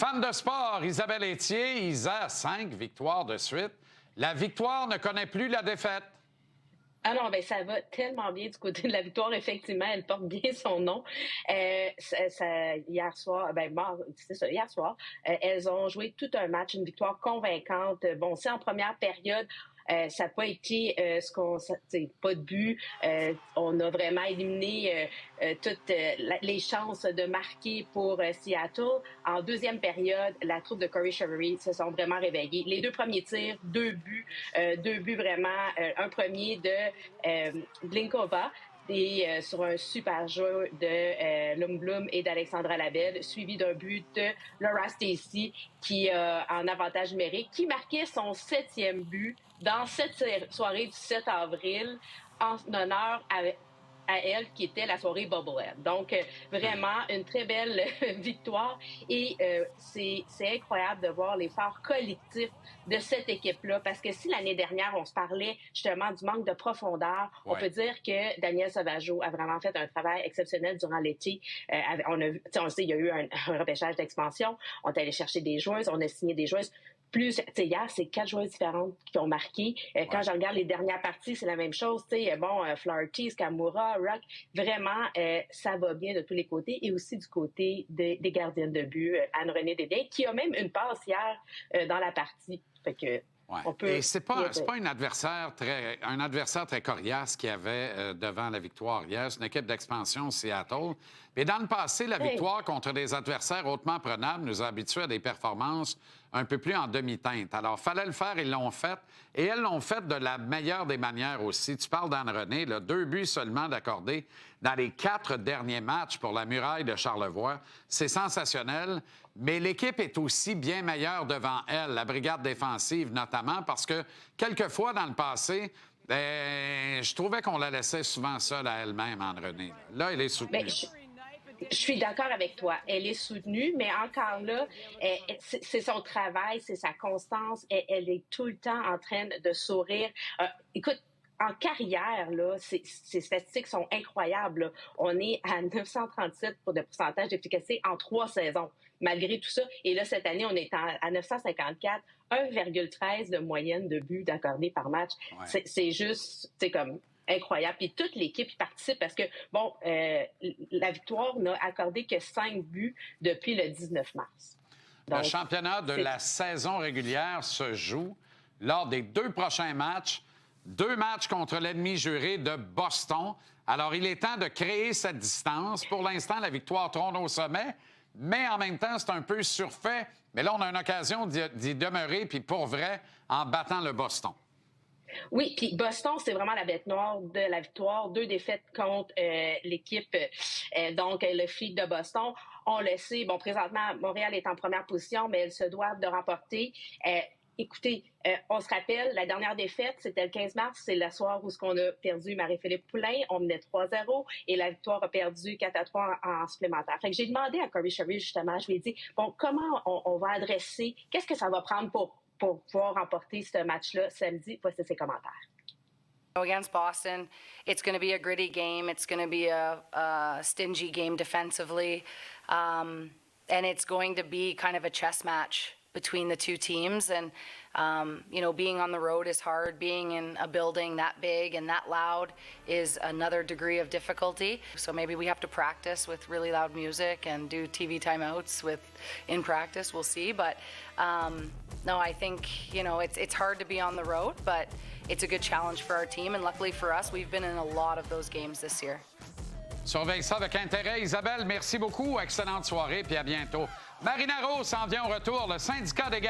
Fan de sport, Isabelle Etier, Isa, 5 victoires de suite. La victoire ne connaît plus la défaite. Ah non, ben ça va tellement bien du côté de la victoire. Effectivement, elle porte bien son nom. Hier soir, hier soir, elles ont joué tout un match, une victoire convaincante. Bon, c'est en première période. Ça n'a pas été pas de but. On a vraiment éliminé toutes les chances de marquer pour Seattle. En deuxième période, la troupe de Corey Cheverry se sont vraiment réveillés. Les deux premiers tirs, deux buts vraiment. Un premier de Blinkova. Et sur un super jeu de Lundblom et d'Alexandra Labelle, suivi d'un but de Laura Stacey qui en avantage numérique, qui marquait son 7e but dans cette soirée du 7 avril en honneur à elle, qui était la soirée Bubblehead. Donc, vraiment, une très belle victoire. Et c'est incroyable de voir l'effort collectif de cette équipe-là. Parce que si l'année dernière, on se parlait justement du manque de profondeur, on peut dire que Daniel Sauvageau a vraiment fait un travail exceptionnel durant l'été. On le sait, il y a eu un repêchage d'expansion. On est allé chercher des joueuses, on a signé des joueuses. Hier, c'est 4 joueuses différentes qui ont marqué. Quand je regarde les dernières parties, c'est la même chose. Flaherty, Skamura, Rock, vraiment, ça va bien de tous les côtés. Et aussi du côté des gardiennes de but, Anne-Renée Dédé, qui a même une passe hier dans la partie. Fait que, Et c'est pas un adversaire très coriace qu'il y avait devant la victoire hier. C'est une équipe d'expansion, Seattle. Mais dans le passé, la victoire contre des adversaires hautement prenables nous a habitués à des performances un peu plus en demi-teinte. Alors, fallait le faire, ils l'ont fait. Et elles l'ont fait de la meilleure des manières aussi. Tu parles d'Anne-Renée, 2 buts seulement d'accordés dans les 4 derniers matchs pour la Muraille de Charlevoix. C'est sensationnel. Mais l'équipe est aussi bien meilleure devant elle, la brigade défensive notamment, parce que quelquefois dans le passé, je trouvais qu'on la laissait souvent seule à elle-même, Anne-Renée. Là, elle est soutenue. Je suis d'accord avec toi. Elle est soutenue, mais encore là, c'est son travail, c'est sa constance. Elle est tout le temps en train de sourire. Écoute, en carrière, là, ces statistiques sont incroyables. Là. On est à 937 de pourcentage d'efficacité en 3 saisons, malgré tout ça. Et là, cette année, on est à 954, 1,13 de moyenne de buts accordés par match. Ouais. C'est juste, c'est comme incroyable. Puis toute l'équipe y participe parce que, la victoire n'a accordé que 5 buts depuis le 19 mars. Donc, le championnat de la saison régulière se joue lors des 2 prochains matchs. 2 matchs contre l'ennemi juré de Boston. Alors, il est temps de créer cette distance. Pour l'instant, la victoire trône au sommet, mais en même temps, c'est un peu surfait. Mais là, on a une occasion d'y demeurer, puis pour vrai, en battant le Boston. Oui, puis Boston, c'est vraiment la bête noire de la victoire. 2 défaites contre l'équipe, donc le Fleet de Boston. On le sait, présentement, Montréal est en première position, mais elles se doivent de remporter. Écoutez, on se rappelle, la dernière défaite, c'était le 15 mars, c'est le soir où on a perdu Marie-Philippe Poulain, on menait 3-0 et la victoire a perdu 4-3 en supplémentaire. Fait que j'ai demandé à Corey Cheverry, justement, je lui ai dit, comment on va adresser, qu'est-ce que ça va prendre pour pouvoir remporter ce match-là samedi? Voici ses commentaires. Against Boston, it's going to be a gritty game. It's going to be a stingy game defensively. And it's going to be kind of a chess match between the 2 teams. And, being on the road is hard. Being in a building that big and that loud is another degree of difficulty. So maybe we have to practice with really loud music and do TV timeouts in practice. We'll see. But no, I think, it's hard to be on the road, but it's a good challenge for our team. And luckily for us, we've been in a lot of those games this year. Surveille ça avec intérêt. Isabelle, merci beaucoup. Excellente soirée, puis à bientôt. Marina Rose s'en vient au retour. Le syndicat des